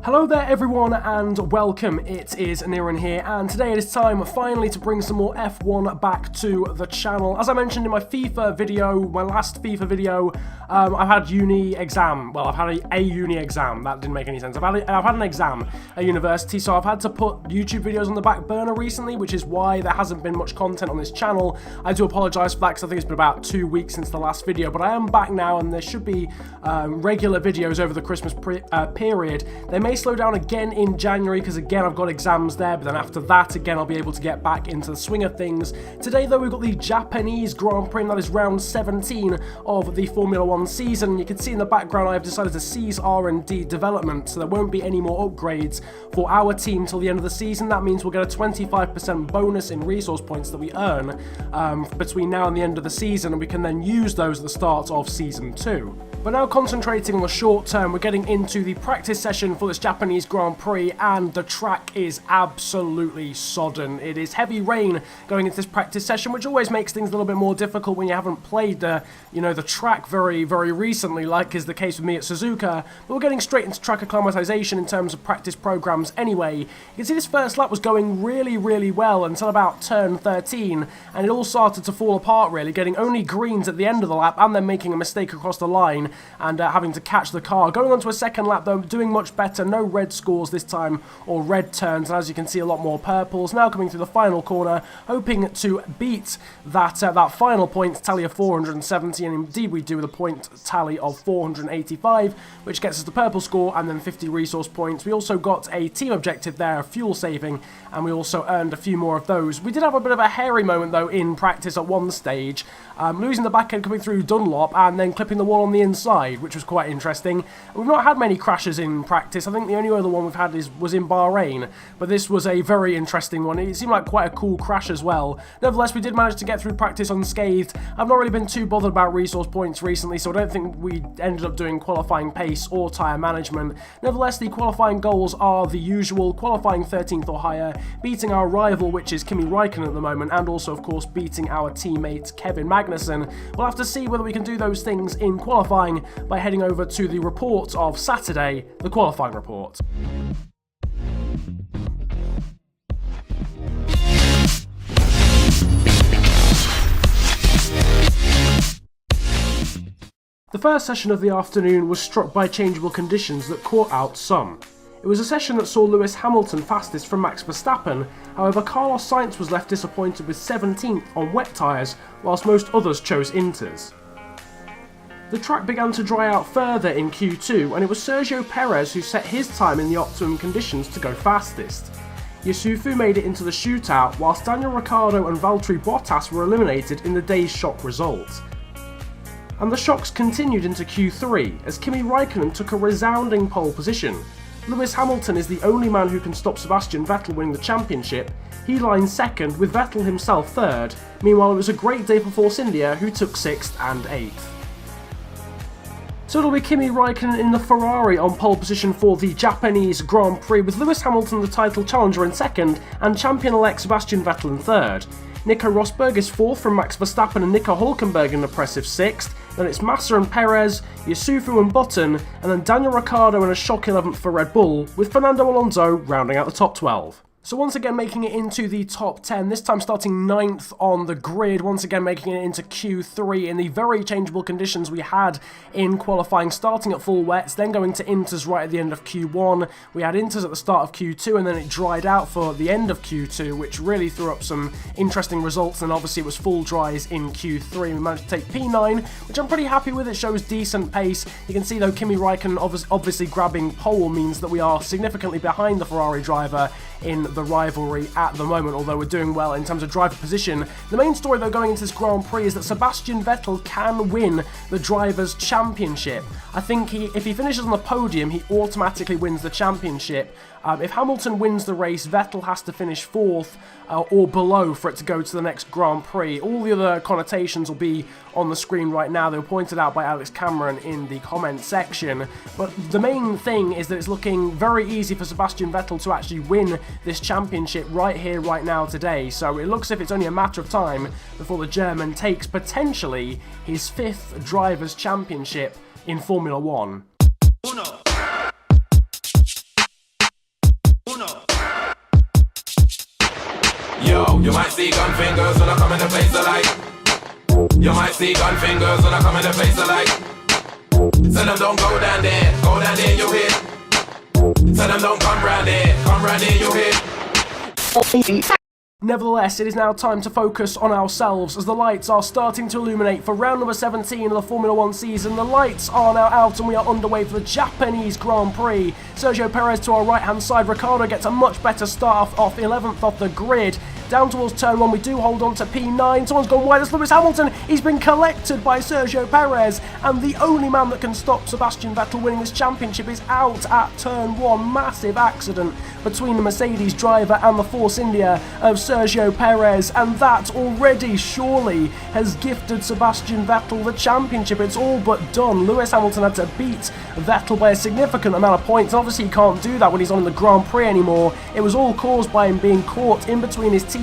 Hello there everyone and welcome, it is Niran here, and today it is time finally to bring some more F1 back to the channel. As I mentioned in my FIFA video, my last FIFA video, I've had uni exam. Well, I've had a uni exam. That didn't make any sense. I've had an exam at university, so I've had to put YouTube videos on the back burner recently, which is why there hasn't been much content on this channel. I do apologise for that because I think it's been about 2 weeks since the last video, but I am back now and there should be regular videos over the Christmas period. They may slow down again in January because again I've got exams there, but then after that again I'll be able to get back into the swing of things. Today though we've got the Japanese Grand Prix, and that is round 17 of the Formula 1 season. You can see in the background I've decided to cease R&D development, so there won't be any more upgrades for our team till the end of the season. That means we'll get a 25% bonus in resource points that we earn between now and the end of the season, and we can then use those at the start of season 2. But now concentrating on the short term, we're getting into the practice session for this Japanese Grand Prix, and the track is absolutely sodden. It is heavy rain going into this practice session, which always makes things a little bit more difficult when you haven't played the track very recently, like is the case with me at Suzuka. But we're getting straight into track acclimatization in terms of practice programs anyway. You can see this first lap was going really well until about turn 13, and it all started to fall apart really, getting only greens at the end of the lap and then making a mistake across the line and having to catch the car. Going on to a second lap though, doing much better, no red scores this time, or red turns, and as you can see a lot more purples. Now coming through the final corner, hoping to beat that final point tally of 470, and indeed we do with a point tally of 485, which gets us the purple score and then 50 resource points. We also got a team objective there of fuel saving, and we also earned a few more of those. We did have a bit of a hairy moment though in practice at one stage, losing the back end coming through Dunlop and then clipping the wall on the inside, which was quite interesting. We've not had many crashes in practice. I think the only other one we've had was in Bahrain, but this was a very interesting one. It seemed like quite a cool crash as well. Nevertheless, we did manage to get through practice unscathed. I've not really been too bothered about resource points recently, so I don't think we ended up doing qualifying pace or tyre management. Nevertheless, the qualifying goals are the usual: qualifying 13th or higher, beating our rival, which is Kimi Raikkonen at the moment, and also of course beating our teammate Kevin Magnussen. We'll have to see whether we can do those things in qualifying by heading over to the report of Saturday, the qualifying report. The first session of the afternoon was struck by changeable conditions that caught out some. It was a session that saw Lewis Hamilton fastest from Max Verstappen. However, Carlos Sainz was left disappointed with 17th on wet tyres, whilst most others chose inters. The track began to dry out further in Q2, and it was Sergio Perez who set his time in the optimum conditions to go fastest. Yusufu made it into the shootout, whilst Daniel Ricciardo and Valtteri Bottas were eliminated in the day's shock result. And the shocks continued into Q3, as Kimi Raikkonen took a resounding pole position. Lewis Hamilton is the only man who can stop Sebastian Vettel winning the championship. He lines second, with Vettel himself third. Meanwhile, it was a great day for Force India, who took 6th and 8th. So it'll be Kimi Raikkonen in the Ferrari on pole position for the Japanese Grand Prix, with Lewis Hamilton the title challenger in second and champion-elect Sebastian Vettel in third. Nico Rosberg is fourth from Max Verstappen and Nico Hülkenberg in an impressive 6th. Then it's Massa and Perez, Yusufu and Button, and then Daniel Ricciardo in a shock 11th for Red Bull, with Fernando Alonso rounding out the top 12. So once again making it into the top 10, this time starting 9th on the grid, once again making it into Q3 in the very changeable conditions we had in qualifying, starting at full wets, then going to inters right at the end of Q1. We had inters at the start of Q2 and then it dried out for the end of Q2, which really threw up some interesting results, and obviously it was full dries in Q3. We managed to take P9, which I'm pretty happy with. It shows decent pace. You can see though Kimi Raikkonen obviously grabbing pole means that we are significantly behind the Ferrari driver in the rivalry at the moment, although we're doing well in terms of driver position. The main story though going into this Grand Prix is that Sebastian Vettel can win the Drivers' Championship. I think if he finishes on the podium, he automatically wins the championship. If Hamilton wins the race, Vettel has to finish 4th or below for it to go to the next Grand Prix. All the other connotations will be on the screen right now. They were pointed out by Alex Cameron in the comment section. But the main thing is that it's looking very easy for Sebastian Vettel to actually win this championship right here, right now, today. So it looks as if it's only a matter of time before the German takes potentially his 5th Drivers' Championship in Formula 1. Yo, you might see Gunfingers when I come in the place of light. You might see Gunfingers when I come in the place of light. Tell them don't go down there, you'll hit. Tell them don't come round there, you'll hit. Nevertheless, it is now time to focus on ourselves as the lights are starting to illuminate for round number 17 of the Formula 1 season. The lights are now out and we are underway for the Japanese Grand Prix. Sergio Perez to our right hand side. Ricciardo gets a much better start off 11th off the grid. Down towards turn 1, we do hold on to P9. Someone's gone wide. It's Lewis Hamilton. He's been collected by Sergio Perez. And the only man that can stop Sebastian Vettel winning this championship is out at turn 1. Massive accident between the Mercedes driver and the Force India of Sergio Perez. And that already surely has gifted Sebastian Vettel the championship. It's all but done. Lewis Hamilton had to beat Vettel by a significant amount of points. And obviously he can't do that when he's on the Grand Prix anymore. It was all caused by him being caught in between his teammate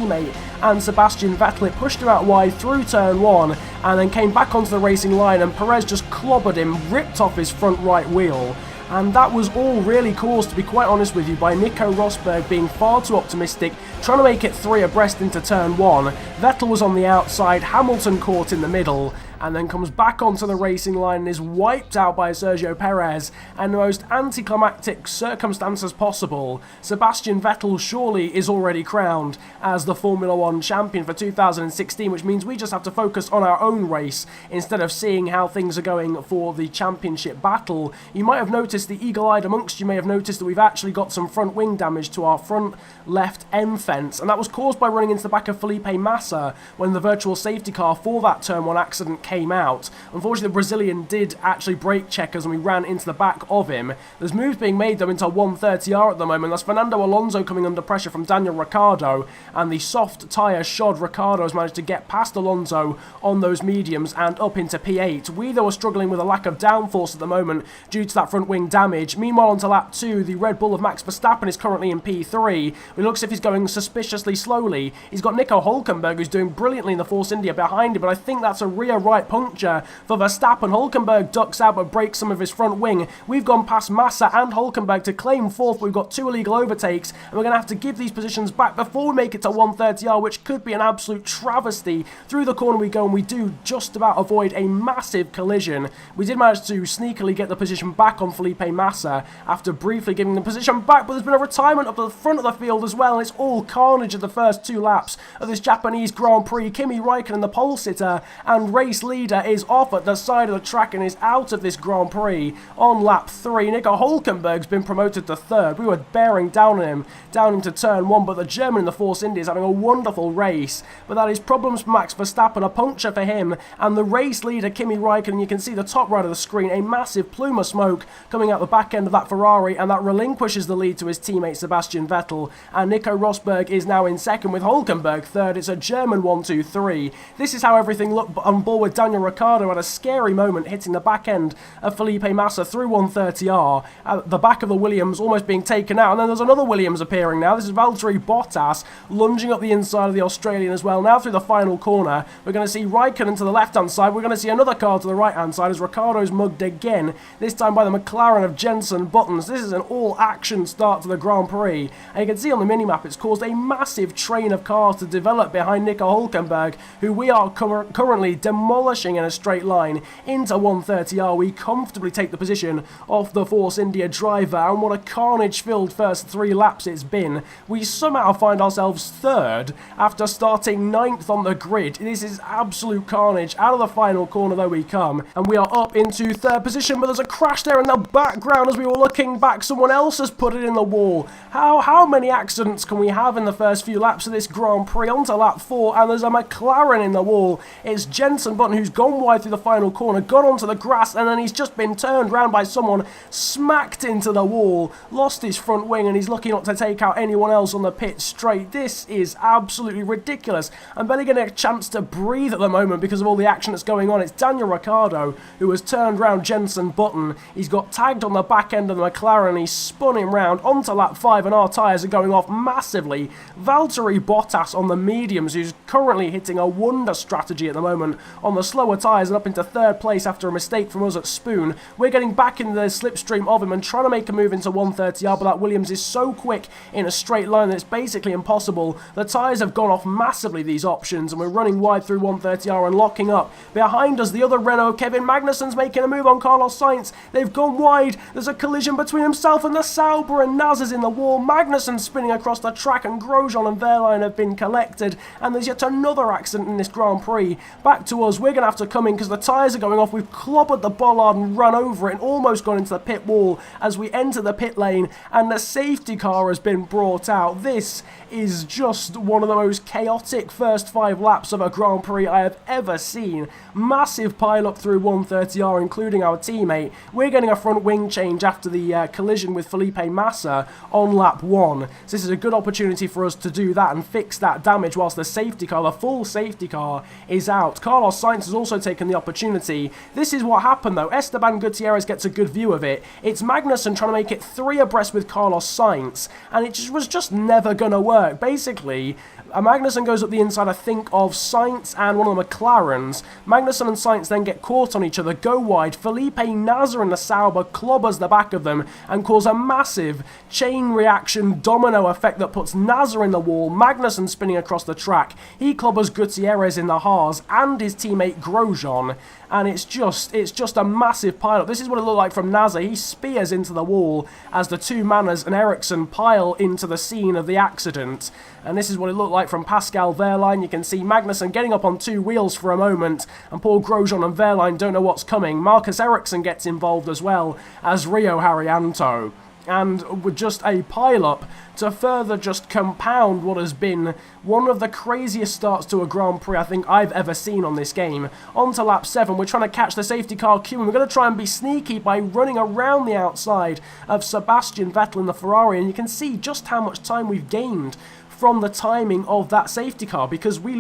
and Sebastian Vettel. It pushed him out wide through turn 1 and then came back onto the racing line, and Perez just clobbered him, ripped off his front right wheel. And that was all really caused, to be quite honest with you, by Nico Rosberg being far too optimistic, trying to make it 3 abreast into turn 1. Vettel was on the outside, Hamilton caught in the middle, and then comes back onto the racing line and is wiped out by Sergio Perez. And the most anticlimactic circumstances possible, Sebastian Vettel surely is already crowned as the Formula 1 champion for 2016, which means we just have to focus on our own race instead of seeing how things are going for the championship battle. You might have noticed, the eagle-eyed amongst you may have noticed that we've actually got some front wing damage to our front left end fence, and that was caused by running into the back of Felipe Massa when the virtual safety car for that turn 1 accident came out. Unfortunately, the Brazilian did actually brake check us and we ran into the back of him. There's moves being made though into 130R at the moment. That's Fernando Alonso coming under pressure from Daniel Ricciardo, and the soft tyre shod Ricciardo has managed to get past Alonso on those mediums and up into P8. We though are struggling with a lack of downforce at the moment due to that front wing damage. Meanwhile, onto lap 2, the Red Bull of Max Verstappen is currently in P3. It looks as if he's going suspiciously slowly. He's got Nico Hülkenberg, who's doing brilliantly in the Force India behind him, but I think that's a rear right puncture for Verstappen. Hülkenberg ducks out but breaks some of his front wing. We've gone past Massa and Hülkenberg to claim 4th. We've got 2 illegal overtakes, and we're going to have to give these positions back before we make it to 130R, which could be an absolute travesty. Through the corner we go, and we do just about avoid a massive collision. We did manage to sneakily get the position back on Felipe Massa after briefly giving the position back, but there's been a retirement up to the front of the field as well, and it's all carnage at the first 2 laps of this Japanese Grand Prix. Kimi Räikkönen, the pole sitter and race leader, is off at the side of the track and is out of this Grand Prix on lap 3. Nico Hülkenberg's been promoted to 3rd. We were bearing down on him, down into turn 1, but the German in the Force India is having a wonderful race. But that is problems for Max Verstappen, a puncture for him, and the race leader Kimi Räikkönen. You can see the top right of the screen, a massive plume of smoke coming out the back end of that Ferrari, and that relinquishes the lead to his teammate Sebastian Vettel, and Nico Rosberg is now in 2nd with Hülkenberg 3rd. It's a German 1-2-3. This is how everything looked on board with Daniel Ricciardo at a scary moment, hitting the back end of Felipe Massa through 130R. At the back of the Williams almost being taken out, and then there's another Williams appearing now. This is Valtteri Bottas lunging up the inside of the Australian as well. Now through the final corner, we're going to see Raikkonen to the left-hand side. We're going to see another car to the right-hand side as Ricciardo's mugged again, this time by the McLaren of Jenson Button. This is an all-action start to the Grand Prix, and you can see on the minimap it's caused a massive train of cars to develop behind Nico Hülkenberg, who we are currently demolishing in a straight line into 130R. We comfortably take the position of the Force India driver, and what a carnage-filled first 3 laps it's been. We somehow find ourselves 3rd after starting 9th on the grid. This is absolute carnage. Out of the final corner though we come, and we are up into 3rd position, but there's a crash there in the background as we were looking back. Someone else has put it in the wall. How many accidents can we have in the first few laps of this Grand Prix? On to lap 4, and there's a McLaren in the wall. It's Jenson Button who's gone wide through the final corner, got onto the grass, and then he's just been turned round by someone, smacked into the wall, lost his front wing, and he's lucky not to take out anyone else on the pit straight. This is absolutely ridiculous. I'm barely getting a chance to breathe at the moment because of all the action that's going on. It's Daniel Ricciardo who has turned round Jenson Button. He's got tagged on the back end of the McLaren, and he's spun him round onto lap 5, and our tyres are going off massively. Valtteri Bottas on the mediums, who's currently hitting a wonder strategy at the moment on the the slower tyres and up into 3rd place after a mistake from us at Spoon. We're getting back in the slipstream of him and trying to make a move into 130R, but that Williams is so quick in a straight line that it's basically impossible. The tyres have gone off massively, these options, and we're running wide through 130R and locking up. Behind us, the other Renault, Kevin Magnussen's making a move on Carlos Sainz. They've gone wide. There's a collision between himself and the Sauber, and Naz is in the wall. Magnussen spinning across the track, and Grosjean and Wehrlein have been collected, and there's yet another accident in this Grand Prix. Back to us. We're going to have to come in because the tyres are going off. We've clobbered the bollard and run over it and almost gone into the pit wall as we enter the pit lane, and the safety car has been brought out. This is just one of the most chaotic first 5 laps of a Grand Prix I have ever seen. Massive pile-up through 130R, including our teammate. We're getting a front wing change after the collision with Felipe Massa on lap 1. So this is a good opportunity for us to do that and fix that damage whilst the safety car, the full safety car, is out. Carlos Sainz has also taken the opportunity. This is what happened though. Esteban Gutierrez gets a good view of it. It's Magnussen trying to make it 3 abreast with Carlos Sainz, and it was just never going to work. Basically, Magnussen goes up the inside, I think, of Sainz and one of the McLarens. Magnussen and Sainz then get caught on each other, go wide. Felipe Nasr in the Sauber clobbers the back of them and cause a massive chain reaction domino effect that puts Nasr in the wall. Magnussen spinning across the track. He clobbers Gutierrez in the Haas and his teammate Grosjean. And it's just a massive pile-up. This is what it looked like from Nasr. He spears into the wall as the two Manners and Ericsson pile into the scene of the accident. And this is what it looked like from Pascal Wehrlein. You can see Magnussen getting up on 2 wheels for a moment, and Paul Grosjean and Wehrlein don't know what's coming. Marcus Ericsson gets involved as well as Rio Haryanto. And with just a pile-up to further just compound what has been one of the craziest starts to a Grand Prix I think I've ever seen on this game. On to lap 7, we're trying to catch the safety car queue, and we're going to try and be sneaky by running around the outside of Sebastian Vettel in the Ferrari, and you can see just how much time we've gained from the timing of that safety car, because we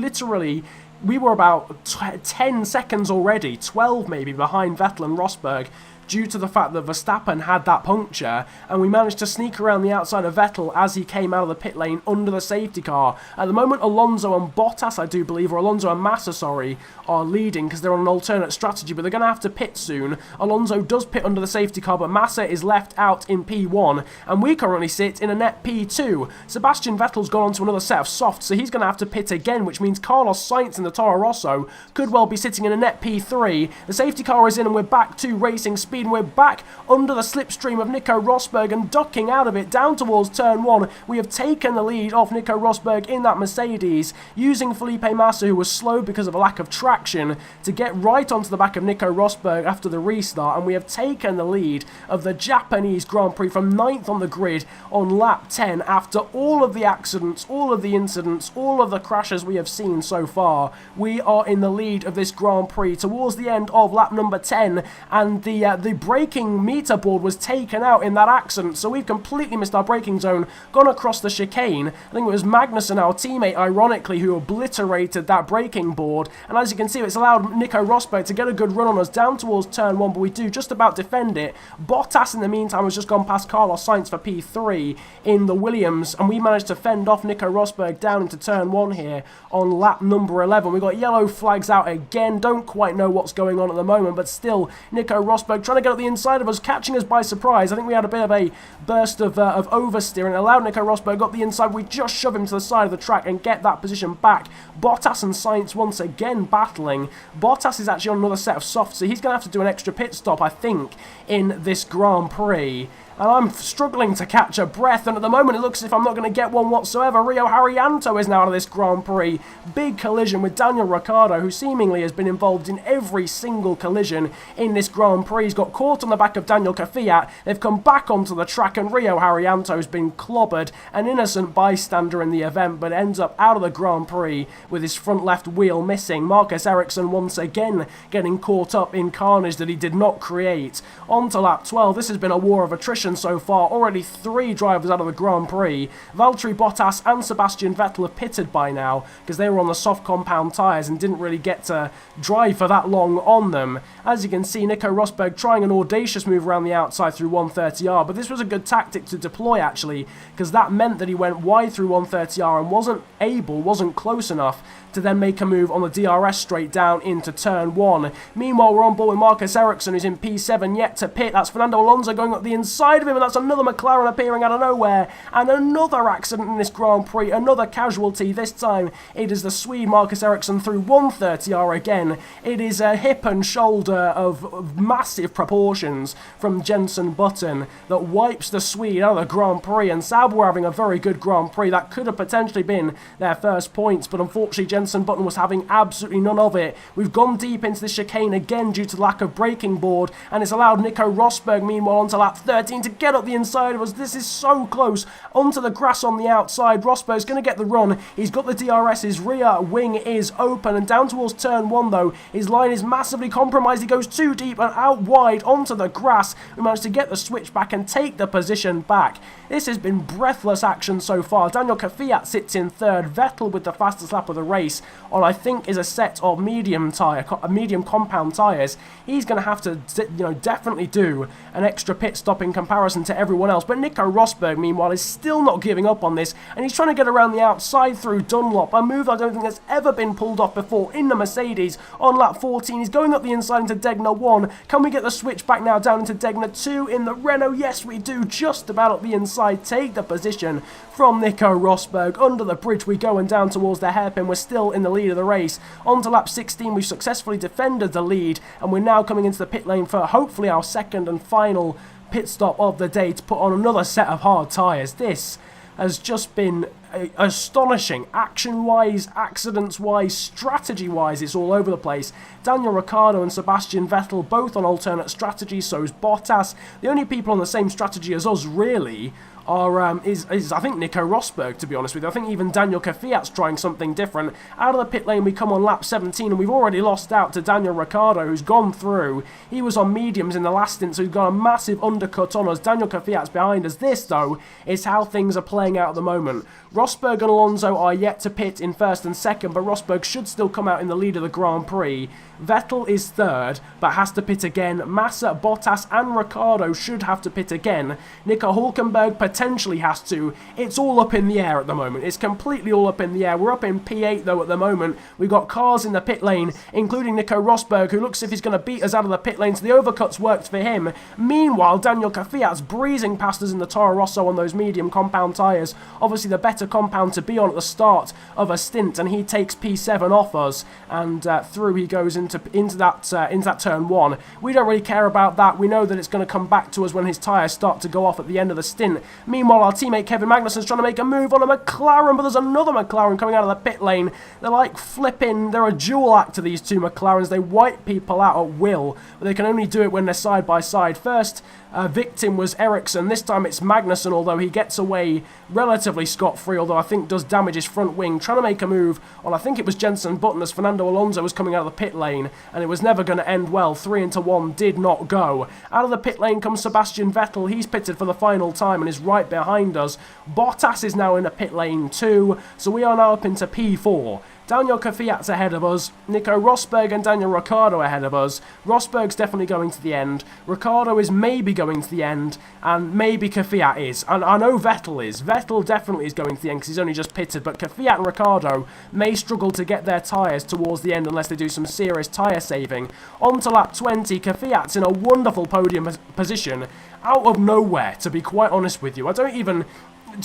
were about 10 seconds already, 12 maybe, behind Vettel and Rosberg, due to the fact that Verstappen had that puncture, and we managed to sneak around the outside of Vettel as he came out of the pit lane under the safety car. At the moment, Alonso and Bottas, I do believe, or Alonso and Massa, sorry, are leading because they're on an alternate strategy, but they're going to have to pit soon. Alonso does pit under the safety car, but Massa is left out in P1, and we currently sit in a net P2. Sebastian Vettel's gone on to another set of softs, so he's going to have to pit again, which means Carlos Sainz in the Toro Rosso could well be sitting in a net P3. The safety car is in, and we're back to racing speed. We're back under the slipstream of Nico Rosberg and ducking out of it down towards turn 1. We have taken the lead off Nico Rosberg in that Mercedes, using Felipe Massa, who was slow because of a lack of traction, to get right onto the back of Nico Rosberg after the restart, and we have taken the lead of the Japanese Grand Prix from 9th on the grid on lap 10 after all of the accidents, all of the incidents, all of the crashes we have seen so far. We are in the lead of this Grand Prix towards the end of lap number 10, and the braking meter board was taken out in that accident, so we've completely missed our braking zone, gone across the chicane. I think it was Magnussen, our teammate, ironically, who obliterated that braking board, and as you can see, it's allowed Nico Rosberg to get a good run on us down towards turn 1, but we do just about defend it. Bottas, in the meantime, has just gone past Carlos Sainz for P3 in the Williams, and we managed to fend off Nico Rosberg down into turn 1 here on lap number 11. We've got yellow flags out again, don't quite know what's going on at the moment, but still, Nico Rosberg trying to get up the inside of us, catching us by surprise. I think we had a bit of a burst of oversteer and allowed Nico Rosberg up the inside. We just shove him to the side of the track and get that position back. Bottas and Sainz once again battling. Bottas is actually on another set of softs, so he's going to have to do an extra pit stop, I think, in this Grand Prix. And I'm struggling to catch a breath, and at the moment it looks as if I'm not going to get one whatsoever. Rio Haryanto is now out of this Grand Prix. Big collision with Daniel Ricciardo, who seemingly has been involved in every single collision in this Grand Prix. He's got caught on the back of Daniel Kvyat. They've come back onto the track, and Rio Haryanto has been clobbered. An innocent bystander in the event, but ends up out of the Grand Prix with his front left wheel missing. Marcus Ericsson once again getting caught up in carnage that he did not create. On to lap 12. This has been a war of attrition action so far. Already 3 drivers out of the Grand Prix. Valtteri Bottas and Sebastian Vettel have pitted by now because they were on the soft compound tyres and didn't really get to drive for that long on them. As you can see, Nico Rosberg trying an audacious move around the outside through 130R, but this was a good tactic to deploy actually, because that meant that he went wide through 130R and wasn't close enough to then make a move on the DRS straight down into turn 1. Meanwhile, we're on board with Marcus Ericsson, who's in P7, yet to pit. That's Fernando Alonso going up the inside of him, and that's another McLaren appearing out of nowhere. And another accident in this Grand Prix, another casualty. This time, it is the Swede Marcus Ericsson through 130R again. It is a hip and shoulder of massive proportions from Jenson Button that wipes the Swede out of the Grand Prix, and Sauber were having a very good Grand Prix. That could have potentially been their first points, but unfortunately Jenson Button was having absolutely none of it. We've gone deep into the chicane again due to lack of braking board, and it's allowed Nico Rosberg meanwhile onto lap 13 to get up the inside of us. This is so close. Onto the grass on the outside. Rosberg's going to get the run. He's got the DRS. His rear wing is open, and down towards turn 1 though, his line is massively compromised. He goes too deep and out wide onto the grass. We managed to get the switch back and take the position back. This has been breathless action so far. Daniel Kvyat sits in 3rd. Vettel with the fastest lap of the race on, I think, is a set of medium compound tyres. He's going to have to, definitely do an extra pit stop in comparison to everyone else. But Nico Rosberg, meanwhile, is still not giving up on this, and he's trying to get around the outside through Dunlop, a move I don't think has ever been pulled off before in the Mercedes. On lap 14, he's going up the inside into Degner 1. Can we get the switch back now down into Degner 2 in the Renault? Yes, we do. Just about up the inside. Take the position from Nico Rosberg. Under the bridge we go and down towards the hairpin. We're still in the lead of the race. On to lap 16, we've successfully defended the lead, and we're now coming into the pit lane for hopefully our second and final pit stop of the day to put on another set of hard tyres. This has just been astonishing. Action-wise, accidents-wise, strategy-wise, it's all over the place. Daniel Ricciardo and Sebastian Vettel both on alternate strategies, so is Bottas. The only people on the same strategy as us, really, is I think Nico Rosberg, to be honest with you. I think even Daniel Kvyat's trying something different. Out of the pit lane we come on lap 17, and we've already lost out to Daniel Ricciardo, who's gone through. He was on mediums in the last stint, so he's got a massive undercut on us. Daniel Kvyat's behind us. This, though, is how things are playing out at the moment. Rosberg and Alonso are yet to pit in 1st and 2nd, but Rosberg should still come out in the lead of the Grand Prix. Vettel is 3rd, but has to pit again. Massa, Bottas and Ricciardo should have to pit again. Nico Hülkenberg potentially has to. It's all up in the air at the moment. It's completely all up in the air. We're up in P8 though at the moment. We've got cars in the pit lane, including Nico Rosberg, who looks as if he's going to beat us out of the pit lane, so the overcuts worked for him. Meanwhile, Daniel Kvyat's breezing past us in the Toro Rosso on those medium compound tyres. Obviously the better compound to be on at the start of a stint, and he takes P7 off us, and through he goes into that turn 1. We don't really care about that. We know that it's going to come back to us when his tyres start to go off at the end of the stint. Meanwhile, our teammate Kevin Magnussen's trying to make a move on a McLaren, but there's another McLaren coming out of the pit lane. They're like flipping, they're a dual act to these two McLarens. They wipe people out at will, but they can only do it when they're side by side. First victim was Ericsson. This time it's Magnussen, although he gets away relatively scot-free, although I think does damage his front wing, trying to make a move on, I think it was Jenson Button, as Fernando Alonso was coming out of the pit lane, and it was never going to end well. 3-1 did not go. Out of the pit lane comes Sebastian Vettel. He's pitted for the final time and is right behind us. Bottas is now in the pit lane too, so we are now up into P4. Daniel Kvyat's ahead of us. Nico Rosberg and Daniel Ricciardo ahead of us. Rosberg's definitely going to the end. Ricciardo is maybe going to the end, and maybe Kvyat is. And I know Vettel is. Vettel definitely is going to the end because he's only just pitted, but Kvyat and Ricciardo may struggle to get their tyres towards the end unless they do some serious tyre saving. On to lap 20, Kvyat's in a wonderful podium position out of nowhere, to be quite honest with you. I don't even...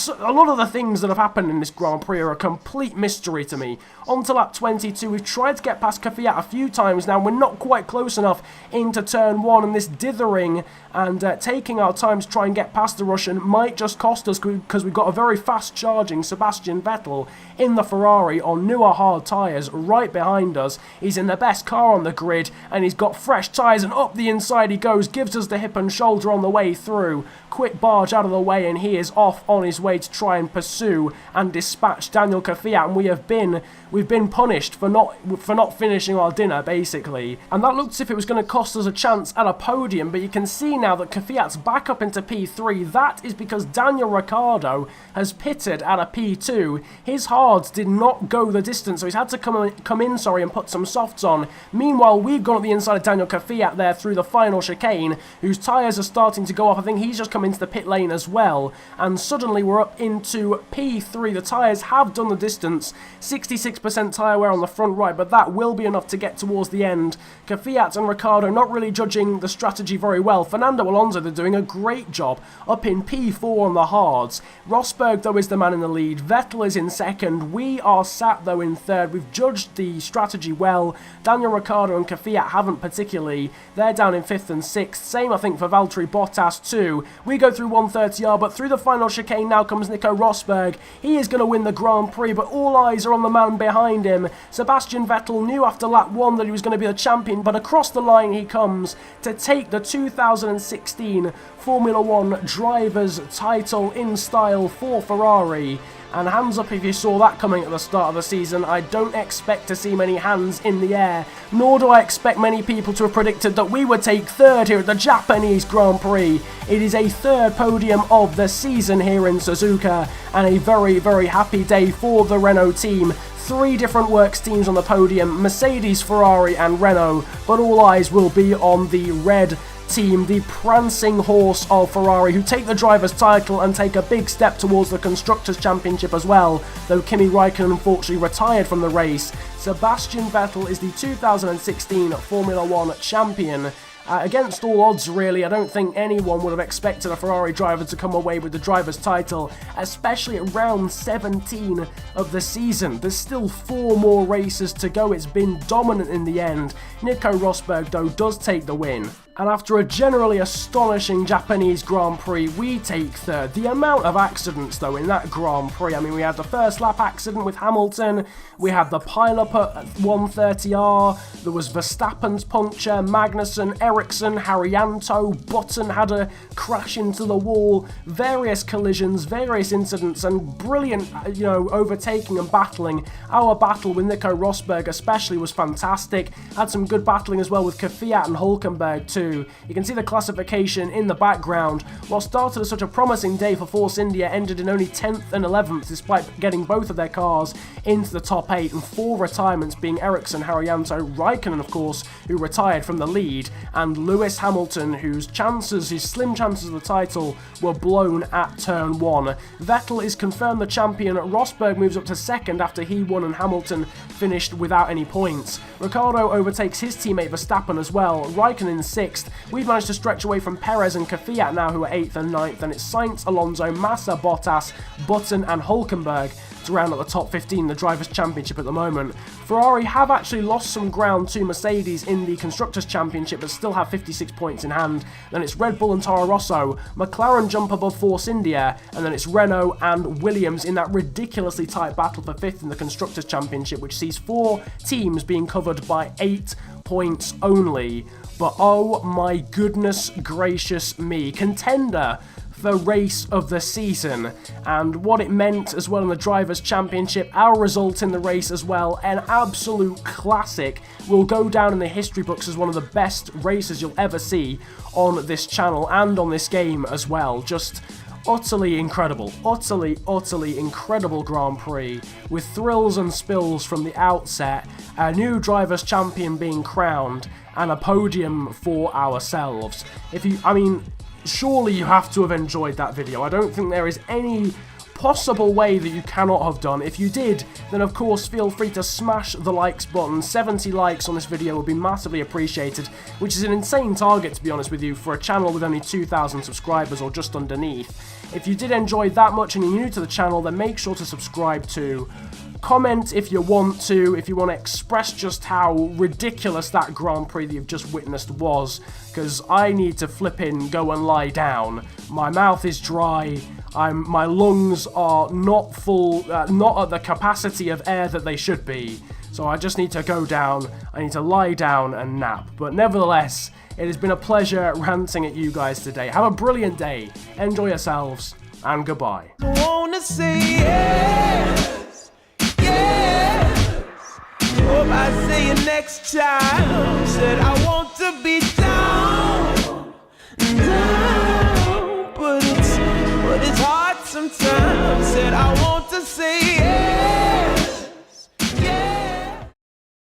A lot of the things that have happened in this Grand Prix are a complete mystery to me. On to lap 22, we've tried to get past Kvyat a few times now. We're not quite close enough into turn 1, and this dithering and taking our time to try and get past the Russian might just cost us because we've got a very fast charging Sebastian Vettel in the Ferrari on newer hard tyres right behind us. He's in the best car on the grid, and he's got fresh tyres, and up the inside he goes, gives us the hip and shoulder on the way through. Quick barge out of the way, and he is off on his way to try and pursue and dispatch Daniel Kvyat, and we've been punished for not finishing our dinner, basically. And that looked as if it was going to cost us a chance at a podium, but you can see now that Kvyat's back up into P3. That is because Daniel Ricciardo has pitted at a P2. His hards did not go the distance, so he's had to come in, and put some softs on. Meanwhile, we've gone at the inside of Daniel Kvyat there through the final chicane, whose tyres are starting to go off. I think he's just come into the pit lane as well, and suddenly we're up into P3. The tyres have done the distance, 66% tyre wear on the front right, but that will be enough to get towards the end. Kvyat and Ricciardo not really judging the strategy very well. Fernando Alonso, they're doing a great job up in P4 on the hards. Rosberg, though, is the man in the lead. Vettel is in second. We are sat, though, in third. We've judged the strategy well. Daniel Ricciardo and Kvyat haven't particularly. They're down in 5th and 6th. Same, I think, for Valtteri Bottas, too. We go through 130R, but through the final chicane now comes Nico Rosberg. He is going to win the Grand Prix, but all eyes are on the man behind him. Sebastian Vettel knew after lap 1 that he was going to be the champion, but across the line he comes to take the 2016 Formula 1 Drivers' title in style for Ferrari. And hands up if you saw that coming at the start of the season. I don't expect to see many hands in the air, nor do I expect many people to have predicted that we would take third here at the Japanese Grand Prix. It is a third podium of the season here in Suzuka, and a very, very happy day for the Renault team. 3 different works teams on the podium, Mercedes, Ferrari and Renault, but all eyes will be on the red team, the prancing horse of Ferrari, who take the driver's title and take a big step towards the Constructors' Championship as well, though Kimi Raikkonen unfortunately retired from the race. Sebastian Vettel is the 2016 Formula 1 champion. Against all odds, really, I don't think anyone would have expected a Ferrari driver to come away with the driver's title, especially at round 17 of the season. There's still 4 more races to go. It's been dominant in the end. Nico Rosberg, though, does take the win. And after a generally astonishing Japanese Grand Prix, we take third. The amount of accidents, though, in that Grand Prix. I mean, we had the first lap accident with Hamilton, we had the pile-up at 130R, there was Verstappen's puncture, Magnussen, Ericsson, Haryanto, Button had a crash into the wall, various collisions, various incidents, and brilliant, overtaking and battling. Our battle with Nico Rosberg especially was fantastic. Had some good battling as well with Kvyat and Hülkenberg too. You can see the classification in the background. What started as such a promising day for Force India ended in only 10th and 11th, despite getting both of their cars into the top 8, and 4 retirements being Ericsson, Haryanto, Raikkonen, of course, who retired from the lead, and Lewis Hamilton, whose slim chances of the title were blown at turn 1. Vettel is confirmed the champion. Rosberg moves up to 2nd after he won and Hamilton finished without any points. Ricciardo overtakes his teammate Verstappen as well. Raikkonen 6th. We've managed to stretch away from Perez and Kvyat now, who are 8th and 9th, and it's Sainz, Alonso, Massa, Bottas, Button and Hülkenberg to round out the top 15 the Drivers' Championship at the moment. Ferrari have actually lost some ground to Mercedes in the Constructors' Championship, but still have 56 points in hand. Then it's Red Bull and Toro Rosso, McLaren jump above Force India, and then it's Renault and Williams in that ridiculously tight battle for 5th in the Constructors' Championship, which sees 4 teams being covered by 8 points only. But oh my goodness gracious me, contender the race of the season, and what it meant as well in the Drivers' Championship, our result in the race as well, an absolute classic, will go down in the history books as one of the best races you'll ever see on this channel and on this game as well. Just utterly incredible, utterly incredible Grand Prix, with thrills and spills from the outset, a new Drivers' Champion being crowned, and a podium for ourselves. Surely you have to have enjoyed that video. I don't think there is any possible way that you cannot have done. If you did, then of course feel free to smash the likes button. 70 likes on this video would be massively appreciated, which is an insane target, to be honest with you, for a channel with only 2,000 subscribers or just underneath. If you did enjoy that much and you're new to the channel, then make sure to subscribe too. Comment if you want to express just how ridiculous that Grand Prix that you've just witnessed was, because I need to flipping go and lie down. My mouth is dry, my lungs are not full, not at the capacity of air that they should be, so I just need to go down, I need to lie down and nap. But nevertheless, it has been a pleasure ranting at you guys today. Have a brilliant day, enjoy yourselves, and goodbye. I wanna say yes, yes. Hope I see you next time. Said I want to be